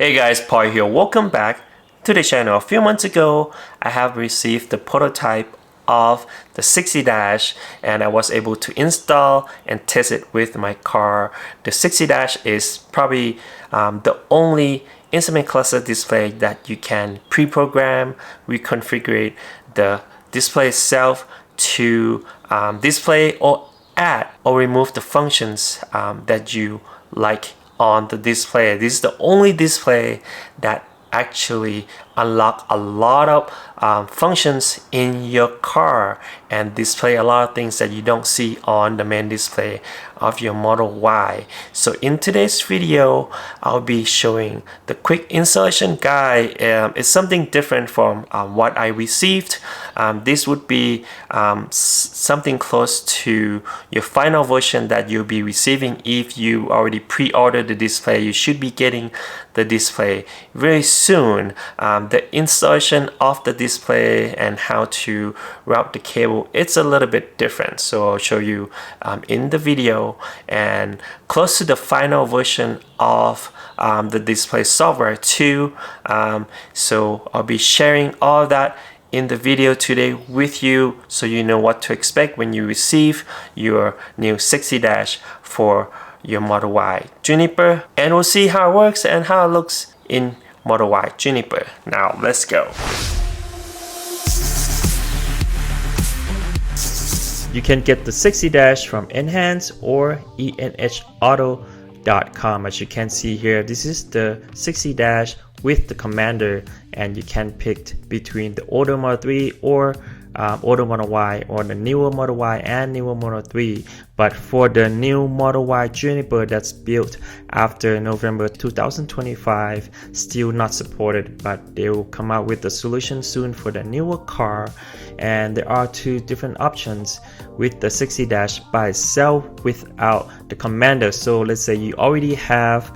Hey guys, Paul here. Welcome back to the channel. A few months ago, I have received the prototype of the S3XY Dash and I was able to install and test it with my car. The S3XY Dash is probably the only instrument cluster display that you can pre-program, reconfigure the display itself to display or add or remove the functions that you like on the display. This is the only display that actually unlock a lot of functions in your car and display a lot of things that you don't see on the main display of your Model Y. So in today's video, I'll be showing the quick installation guide. It's something different from what I received. This would be something close to your final version that you'll be receiving if you already pre-ordered the display. You should be getting the display very soon. The installation of the display and how to route the cable, it's a little bit different, so I'll show you in the video. And close to the final version of the display software too, so I'll be sharing all of that in the video today with you, so you know what to expect when you receive your new S3XY Dash for your Model Y Juniper. And we'll see how it works and how it looks in Model Y Juniper. Now let's go. You can get the S3XY Dash from Enhance or enhauto.com. As you can see here, this is the S3XY Dash with the commander, and you can pick between the older Model 3 or older Model Y, or the newer Model Y and newer Model 3. But for the new Model Y Juniper that's built after November 2025, still not supported, but they will come out with a solution soon for the newer car. And there are two different options with the S3XY Dash by itself without the commander. So let's say you already have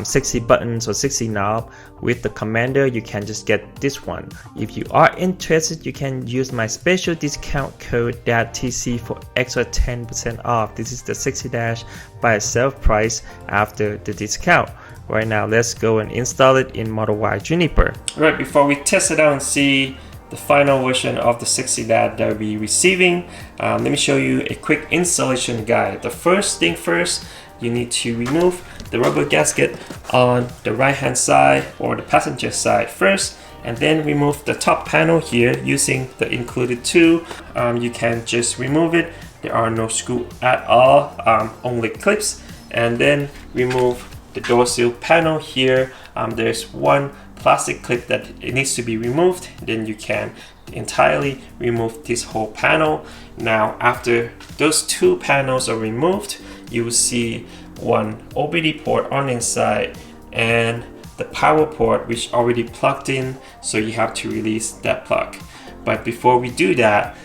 60 buttons or 60 knob. With the commander, you can just get this one. If you are interested, you can use my special discount code TC for extra 10% off. This is the S3XY Dash by itself price after the discount. Right now, let's go and install it in Model Y Juniper. Right, before we test it out and see the final version of the S3XY Dash that we'll be receiving, let me show you a quick installation guide. The first thing first, you need to remove the rubber gasket on the right hand side or the passenger side first, and then remove the top panel here using the included tool. You can just remove it. There are no screws at all, only clips. And then remove the door seal panel here. There's one plastic clip that it needs to be removed. Then you can entirely remove this whole panel. Now after those two panels are removed, you will see one OBD port on the inside and the power port which already plugged in, so you have to release that plug. But before we do that,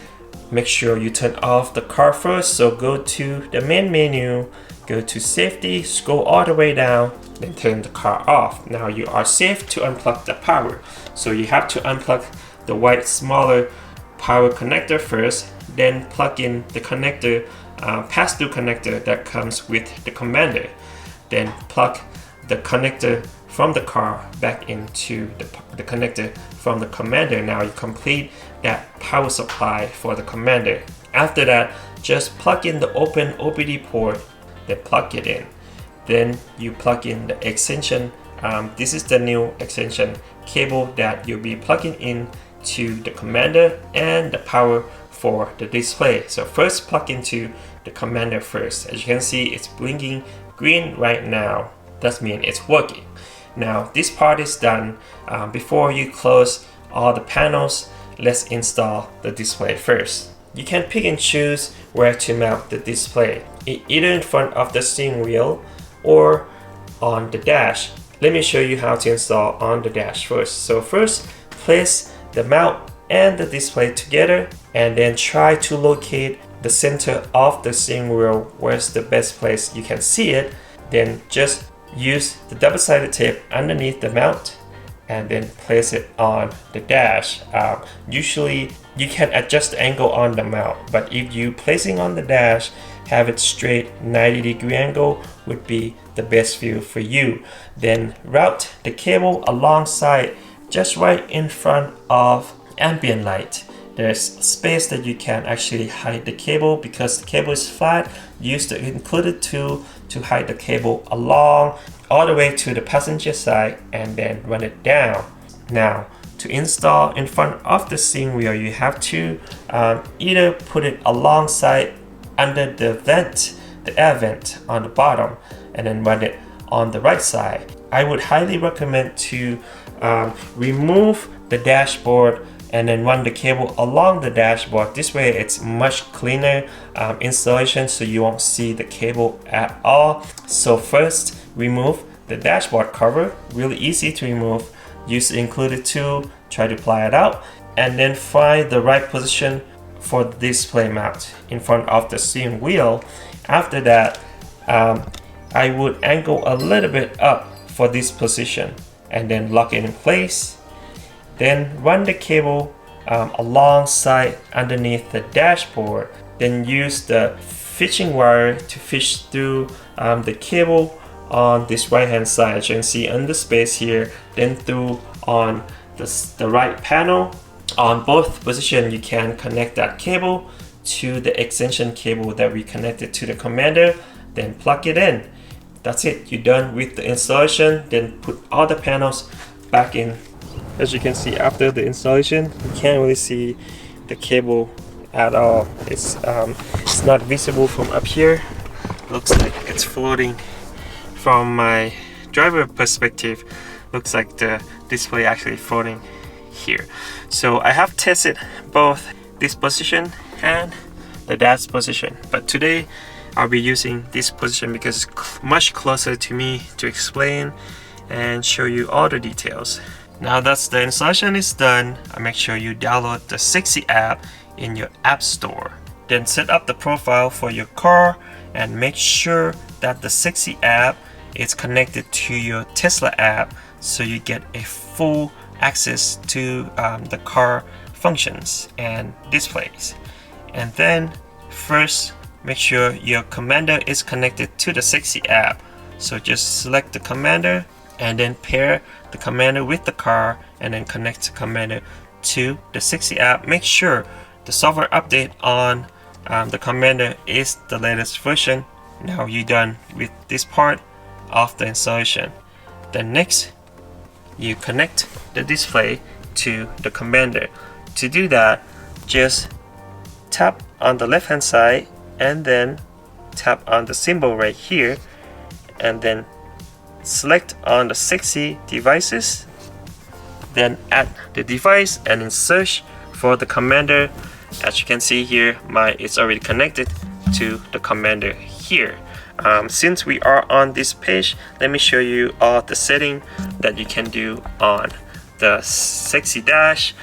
make sure you turn off the car first. So go to the main menu, go to safety, scroll all the way down, then turn the car off. Now you are safe to unplug the power, so you have to unplug the white smaller power connector first, then plug in the connector, pass-through connector that comes with the commander. Then plug the connector from the car back into the connector from the commander. Now you complete that power supply for the commander. After that, just plug in the open OBD port, then plug it in. Then you plug in the extension. This is the new extension cable that you'll be plugging in to the commander and the power for the display. So first plug into the commander first. As you can see, it's blinking green right now. That means it's working. Now this part is done. Before you close all the panels, let's install the display first. You can pick and choose where to mount the display, either in front of the steering wheel or on the dash. Let me show you how to install on the dash first. So first, place the mount and the display together, and then try to locate the center of the steering wheel. Where's the best place you can see it? Then just use the double-sided tape underneath the mount and then place it on the dash. Usually you can adjust the angle on the mount, but if you placing on the dash, have it straight 90-degree angle would be the best view for you. Then route the cable alongside, just right in front of ambient light. There's space that you can actually hide the cable. Because the cable is flat, use the included tool to hide the cable along all the way to the passenger side and then run it down. Now, to install in front of the steering wheel, you have to either put it alongside under the vent, the air vent on the bottom, and then run it on the right side. I would highly recommend to remove the dashboard and then run the cable along the dashboard. This way it's much cleaner installation, so you won't see the cable at all. So first, remove the dashboard cover. Really easy to remove. Use the included tool, try to ply it out, and then find the right position for the display mount in front of the steering wheel. After that, I would angle a little bit up for this position and then lock it in place. Then run the cable alongside underneath the dashboard. Then use the fishing wire to fish through the cable on this right hand side. As you can see on the space here, then through on the right panel. On both positions, you can connect that cable to the extension cable that we connected to the commander, then plug it in. That's it, you're done with the installation. Then put all the panels back in. As you can see, after the installation, you can't really see the cable at all. It's not visible from up here. Looks like it's floating. From my driver perspective, looks like the display actually floating here. So I have tested both this position and the dash position, but today I'll be using this position because it's much closer to me to explain and show you all the details. Now that the installation is done, make sure you download the S3XY app in your app store. Then set up the profile for your car and make sure that the S3XY app is connected to your Tesla app, so you get a full access to the car functions and displays. And then first, make sure your commander is connected to the S3XY app. So just select the commander and then pair the commander with the car and then connect the commander to the S3XY app. Make sure the software update on the commander is the latest version. Now you're done with this part of the installation. Then next, you connect the display to the commander. To do that, just tap on the left hand side and then tap on the symbol right here, and then select on the S3XY devices, then add the device and then search for the commander. As you can see here, it's already connected to the commander here. Since we are on this page, let me show you all the settings that you can do on the S3XY Dash.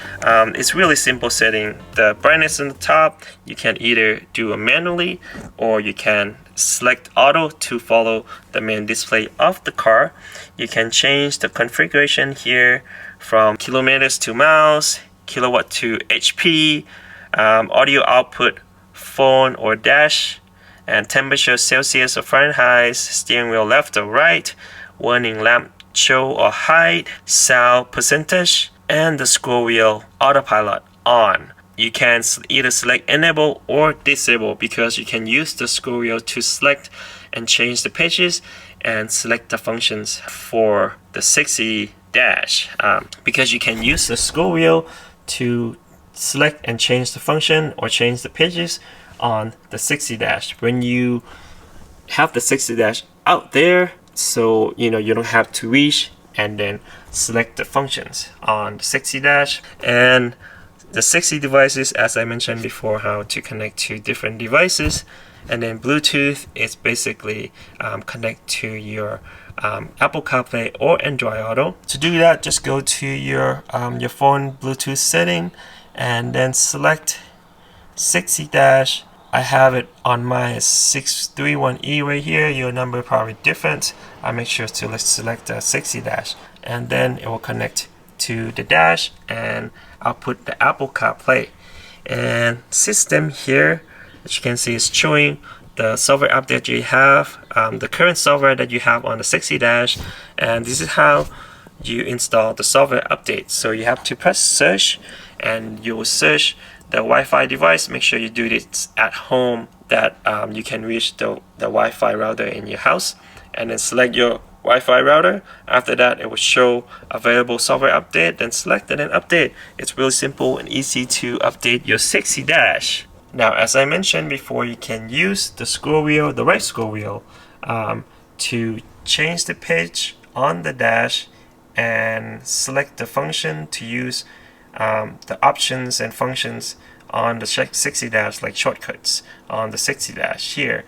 It's really simple setting. The brightness on the top, you can either do it manually or you can select auto to follow the main display of the car. You can change the configuration here from kilometers to miles, kilowatt to HP, audio output, phone or dash, and temperature Celsius or Fahrenheit, steering wheel left or right, warning lamp show or hide, sound percentage, and the scroll wheel autopilot on. You can either select enable or disable, because you can use the scroll wheel to select and change the pages and select the functions for the S3XY Dash. Because you can use the scroll wheel to select and change the function or change the pages on the S3XY Dash. When you have the S3XY Dash out there, so you don't have to reach and then select the functions on the S3XY Dash. And the S3XY devices, as I mentioned before, how to connect to different devices. And then Bluetooth is basically connect to your Apple CarPlay or Android Auto. To do that, just go to your phone Bluetooth setting and then select S3XY Dash. I have it on my S3XY right here. Your number probably different. I make sure to select the S3XY Dash, and then it will connect to the dash, and I'll put the Apple CarPlay. And system here, as you can see, is showing the software update you have, the current software that you have on the 6Z Dash, and this is how you install the software update. So you have to press search, and you will search the Wi-Fi device. Make sure you do this at home, that you can reach the Wi-Fi router in your house, and then select your Wi-Fi router. After that, it will show available software update, then select and then update. It's really simple and easy to update your 6Z Dash. Now, as I mentioned before, you can use the scroll wheel, the right scroll wheel, to change the page on the dash and select the function to use the options and functions on the 6Z Dash, like shortcuts on the 6Z Dash here.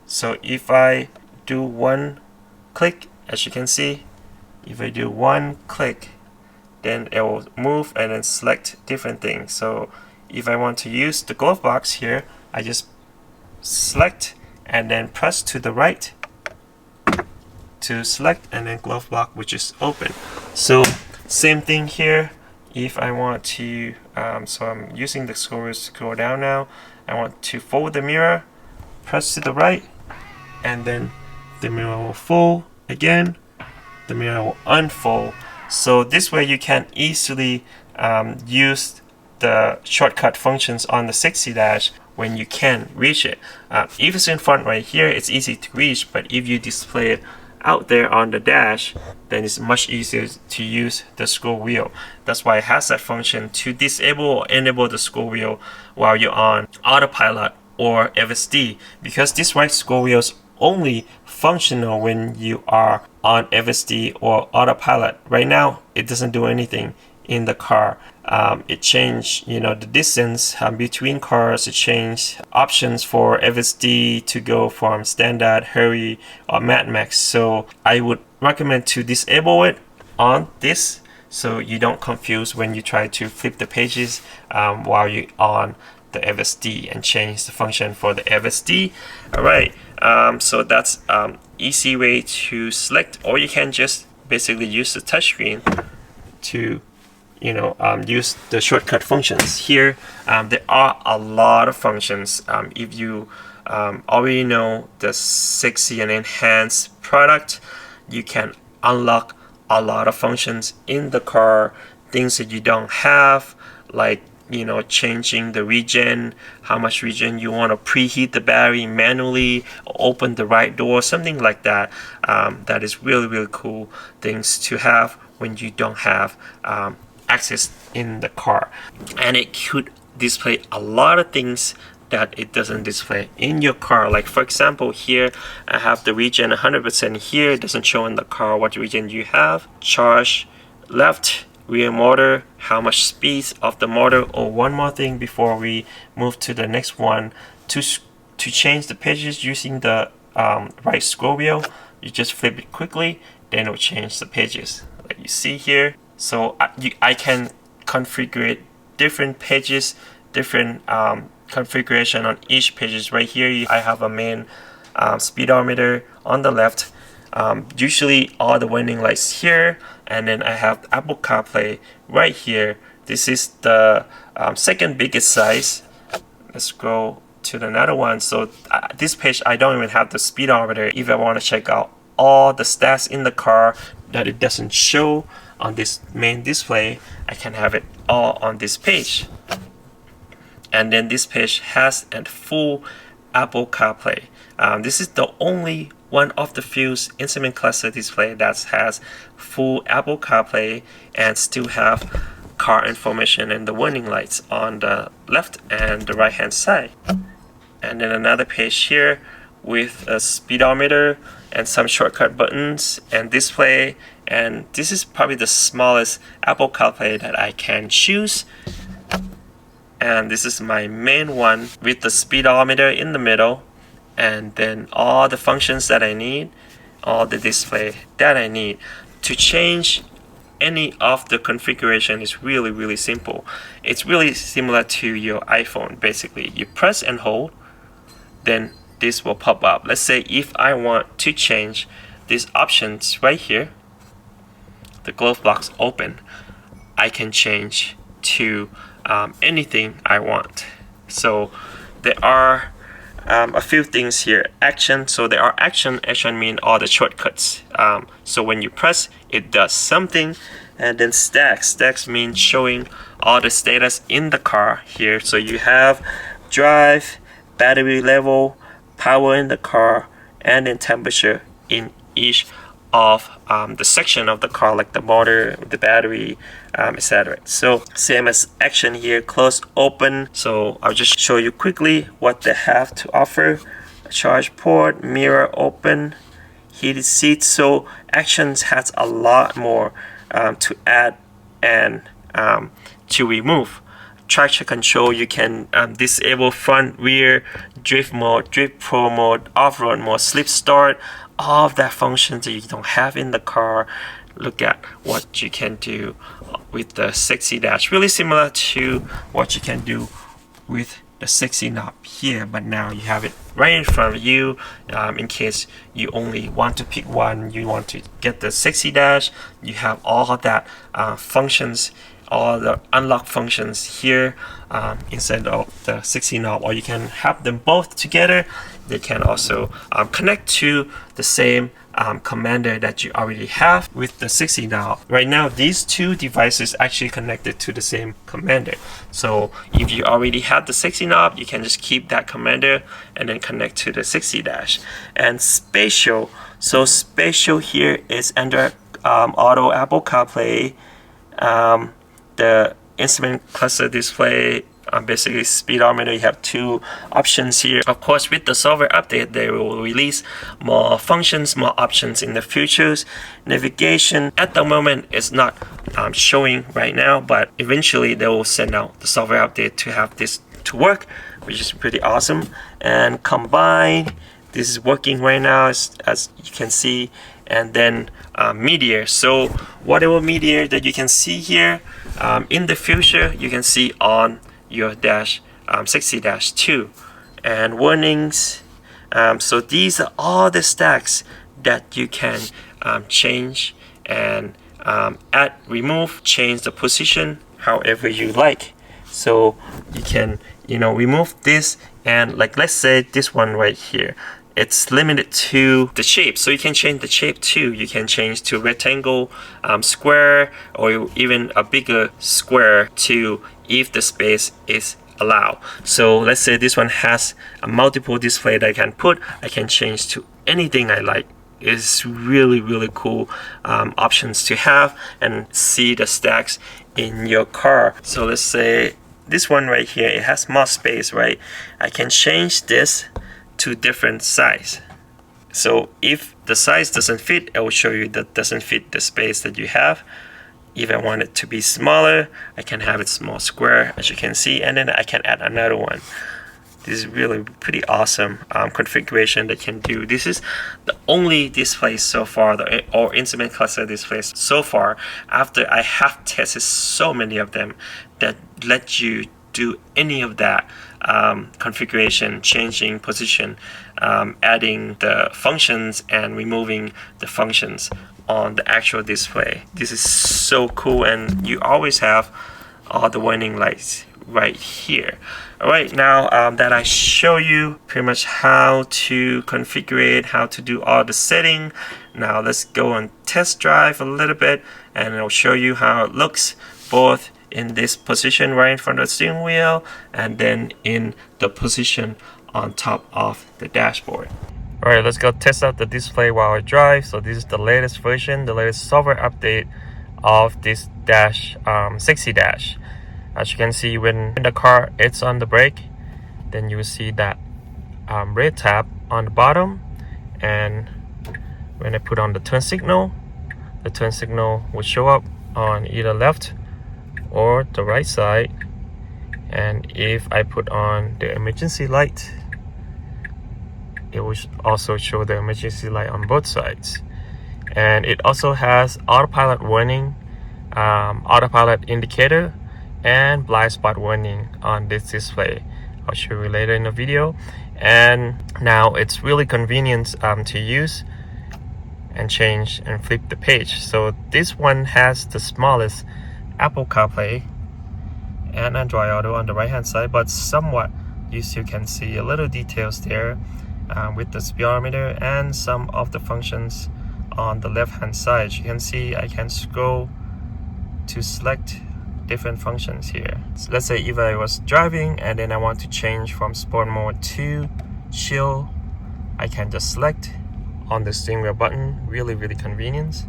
So if I do one click, as you can see, if I do one click, then it will move and then select different things. So if I want to use the glove box here, I just select and then press to the right to select, and then glove box, which is open. So same thing here. If I want to, so I'm using the scroll wheel to scroll down now. I want to fold the mirror, press to the right, and then the mirror will fold again, the mirror will unfold. So this way you can easily use the shortcut functions on the 6Z Dash when you can reach it. If it's in front right here, it's easy to reach, but if you display it out there on the dash, then it's much easier to use the scroll wheel. That's why it has that function to disable or enable the scroll wheel while you're on autopilot or FSD, because this right scroll wheel is only functional when you are on FSD or autopilot. Right now, it doesn't do anything in the car. It changed, the distance between cars. It changed options for FSD to go from standard, hurry, or Mad Max. So I would recommend to disable it on this, so you don't confuse when you try to flip the pages while you're on the FSD and change the function for the FSD. All right, so that's easy way to select, or you can just basically use the touchscreen to use the shortcut functions. Here there are a lot of functions. If you already know the 6Z and Enhanced product, you can unlock a lot of functions in the car, things that you don't have, like changing the regen, how much regen you want to preheat the battery manually, or open the right door, something like that. That is really cool things to have when you don't have access in the car. And it could display a lot of things that it doesn't display in your car. Like for example, here I have the regen 100% here. It doesn't show in the car what regen you have. Charge left, rear motor, how much speed of the motor. Or one more thing before we move to the next one, to change the pages using the right scroll wheel, you just flip it quickly, then it will change the pages like you see here. So I can configure different pages, different configuration on each pages. Right here I have a main speedometer on the left, usually all the warning lights here, and then I have Apple CarPlay right here. This is the second biggest size. Let's go to another one. So this page I don't even have the speedometer. If I want to check out all the stats in the car that it doesn't show on this main display, I can have it all on this page. And then this page has a full Apple CarPlay. This is the only one of the few instrument cluster display that has full Apple CarPlay and still have car information and the warning lights on the left and the right hand side. And then another page here with a speedometer and some shortcut buttons and display. And this is probably the smallest Apple CarPlay that I can choose. And this is my main one with the speedometer in the middle, and then all the functions that I need, all the display that I need. To change any of the configuration is really simple. It's really similar to your iPhone. Basically, you press and hold, then this will pop up. Let's say if I want to change these options right here, the glove box open, I can change to anything I want. So there are a few things here. Action, so there are action mean all the shortcuts. So when you press, it does something. And then stacks means showing all the status in the car here. So you have drive, battery level, power in the car, and then temperature in each of the section of the car, like the motor, the battery, etc. So same as action here, close, open. So I'll just show you quickly what they have to offer. Charge port, mirror open, heated seats. So actions has a lot more to add and to remove. Traction control, you can disable front, rear, drift mode, drift pro mode, off-road mode, sleep start, all of that functions that you don't have in the car. Look at what you can do with the 6XY Dash. Really similar to what you can do with the 6XY knob here, but now you have it right in front of you. In case you only want to pick one, you want to get the 6XY Dash, you have all of that functions, all the unlock functions here instead of the 6XY knob, or you can have them both together. They can also connect to the same commander that you already have with the 6XY knob. Right now, these two devices actually connected to the same commander. So if you already have the 6XY knob, you can just keep that commander and then connect to the 6XY Dash. And spatial, so spatial here is Android Auto, Apple CarPlay, the instrument cluster display, basically speedometer. You have two options here. Of course, with the software update, they will release more functions, more options in the futures. Navigation at the moment is not showing right now, but eventually they will send out the software update to have this to work, which is pretty awesome. And combine, this is working right now as you can see. And then meteor, so whatever meteor that you can see here in the future, you can see on your dash 6XY Dash 2. And warnings, so these are all the stacks that you can change and add, remove, change the position however you like. So you can remove this, and like let's say this one right here, it's limited to the shape, so you can change the shape too. You can change to rectangle, square, or even a bigger square too, if the space is allowed. So let's say this one has a multiple display that I can put. I can change to anything I like. It's really cool options to have and see the stacks in your car. So let's say this one right here, it has more space, right? I can change this to different size. So if the size doesn't fit, it will show you that doesn't fit the space that you have. If I want it to be smaller, I can have it small square, as you can see, and then I can add another one. This is really pretty awesome configuration that can do. This is the only display so far, or instrument cluster displays so far, after I have tested so many of them, that let you do any of that configuration, changing position, adding the functions and removing the functions on the actual display. This is so cool, and you always have all the warning lights right here. Alright, now that I show you pretty much how to configure it, how to do all the setting, now let's go and test drive a little bit, and I'll show you how it looks both in this position right in front of the steering wheel and then in the position on top of the dashboard. Alright, let's go test out the display while I drive. So this is the latest version, the latest software update of this Dash 6XY Dash. As you can see, when in the car it's on the brake, then you will see that red tab on the bottom, and when I put on the turn signal, the turn signal will show up on either left or the right side. And if I put on the emergency light, it will also show the emergency light on both sides. And it also has autopilot warning, autopilot indicator, and blind spot warning on this display. I'll show you later in the video. And now it's really convenient to use and change and flip the page. So this one has the smallest Apple CarPlay and Android Auto on the right hand side, but somewhat you still can see a little details there with the speedometer and some of the functions on the left hand side. You can see I can scroll to select different functions here. So let's say if I was driving and then I want to change from sport mode to chill, I can just select on the steering wheel button. Really convenient.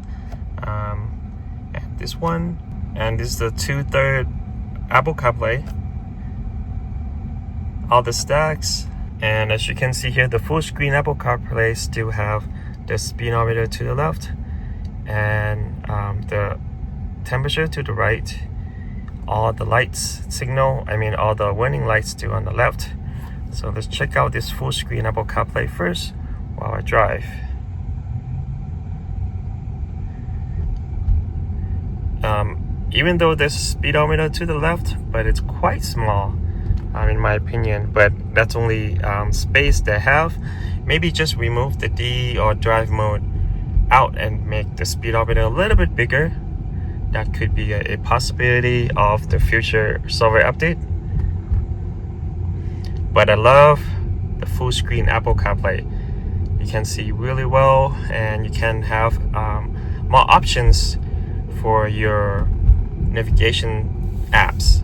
And this one, and this is the 2/3 Apple CarPlay, all the stacks, and as you can see here, the full screen Apple CarPlay still have the speedometer to the left and the temperature to the right, all the lights signal, all the warning lights still on the left. So let's check out this full screen Apple CarPlay first while I drive. Even though there's a speedometer to the left, but it's quite small in my opinion, but that's only space they have. Maybe just remove the D or drive mode out and make the speedometer a little bit bigger. That could be a possibility of the future software update. But I love the full screen Apple CarPlay. You can see really well, and you can have more options for your navigation apps.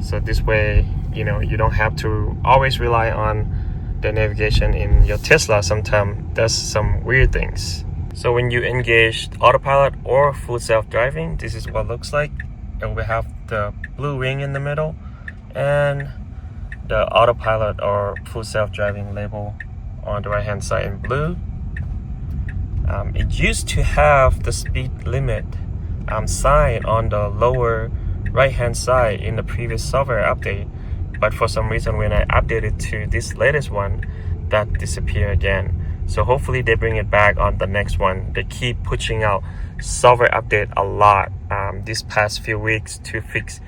So this way, you don't have to always rely on the navigation in your Tesla. Sometimes does some weird things. So when you engage autopilot or full self-driving, this is what it looks like. It will have the blue ring in the middle and the autopilot or full self-driving label on the right hand side in blue. It used to have the speed limit sign on the lower right hand side in the previous software update, but for some reason when I updated to this latest one, that disappeared again. So hopefully they bring it back on the next one. They keep pushing out software update a lot these past few weeks to fix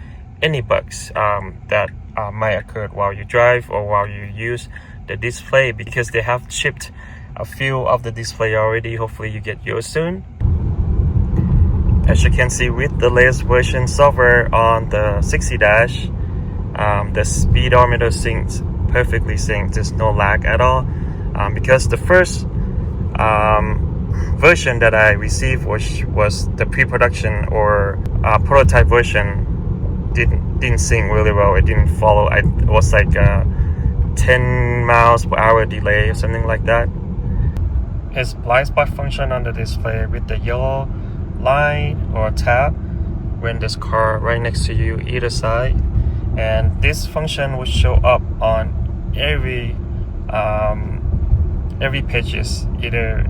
any bugs that might occur while you drive or while you use the display, because they have shipped a few of the display already. Hopefully you get yours soon. As you can see, with the latest version software on the 6Y Dash, the speedometer syncs perfectly synced. There's no lag at all, because the first version that I received was the pre-production or prototype version. Didn't sync really well. It didn't follow. It was like a 10 miles per hour delay or something like that. It's blind spot function on the display with the yellow line or tab when there's car right next to you either side, and this function will show up on every pages, either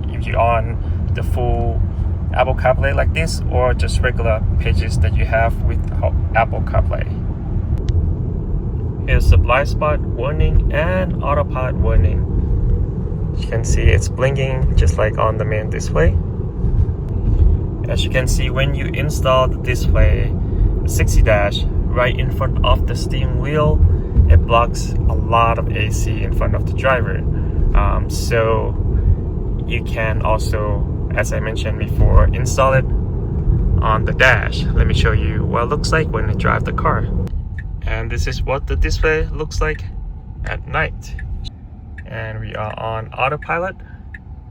if you're on the full Apple CarPlay like this or just regular pages that you have with Apple CarPlay. Here's the blind spot warning and autopilot warning. You can see it's blinking just like on the main display. As you can see, when you install the display, the 6Y Dash, right in front of the steering wheel, it blocks a lot of AC in front of the driver. So you can also, as I mentioned before, install it on the dash. Let me show you what it looks like when you drive the car. And this is what the display looks like at night. And we are on autopilot.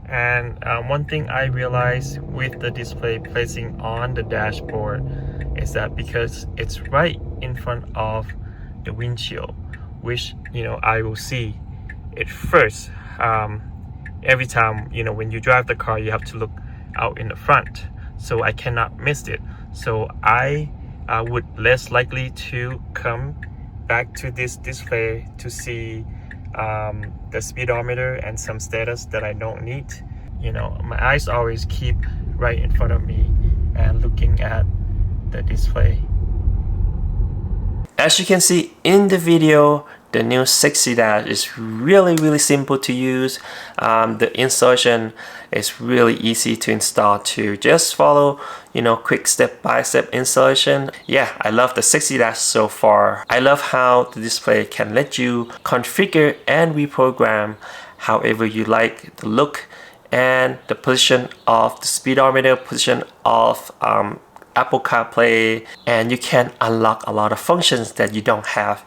And one thing I realized with the display placing on the dashboard is that because it's right in front of the windshield, which I will see it first. Every time when you drive the car, you have to look out in the front, so I cannot miss it. So I would less likely to come back to this display to see the speedometer and some status that I don't need. My eyes always keep right in front of me and looking at the display. As you can see in the video, the new 6Y Dash is really simple to use. The installation is really easy to install too. Just follow quick step-by-step installation. Yeah, I love the 6Y Dash so far. I love how the display can let you configure and reprogram however you like the look and the position of the speedometer, position of Apple CarPlay, and you can unlock a lot of functions that you don't have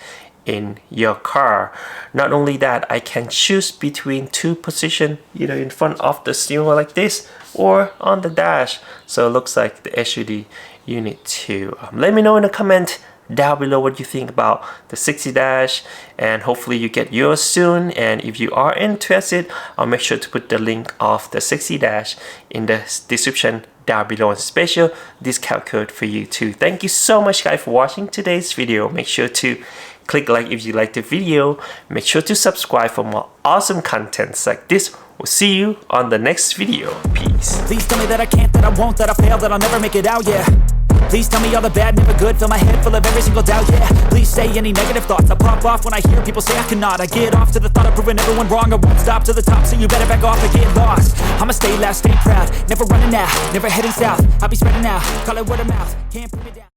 in your car. Not only that, I can choose between two positions, either in front of the steering wheel like this or on the dash. So it looks like the SUV unit too. Let me know in the comment down below what you think about the 60 Dash, and hopefully you get yours soon. And if you are interested, I'll make sure to put the link of the 60 Dash in the description down below, and special discount code for you too. Thank you so much guys for watching today's video. Make sure to click like if you like the video. Make sure to subscribe for more awesome contents like this. We'll see you on the next video. Peace. Please tell me that I can't, that I won't, that I fail, that I'll never make it out, yeah. Please tell me all the bad, never good. Fill my head full of every single doubt, yeah. Please say any negative thoughts. I pop off when I hear people say I cannot. I get off to the thought of proving everyone wrong. I won't stop to the top, so you better back off and get lost. I'ma stay loud, stay proud, never running out, never heading south. I'll be spreading out, call it word of mouth. Can't put me down.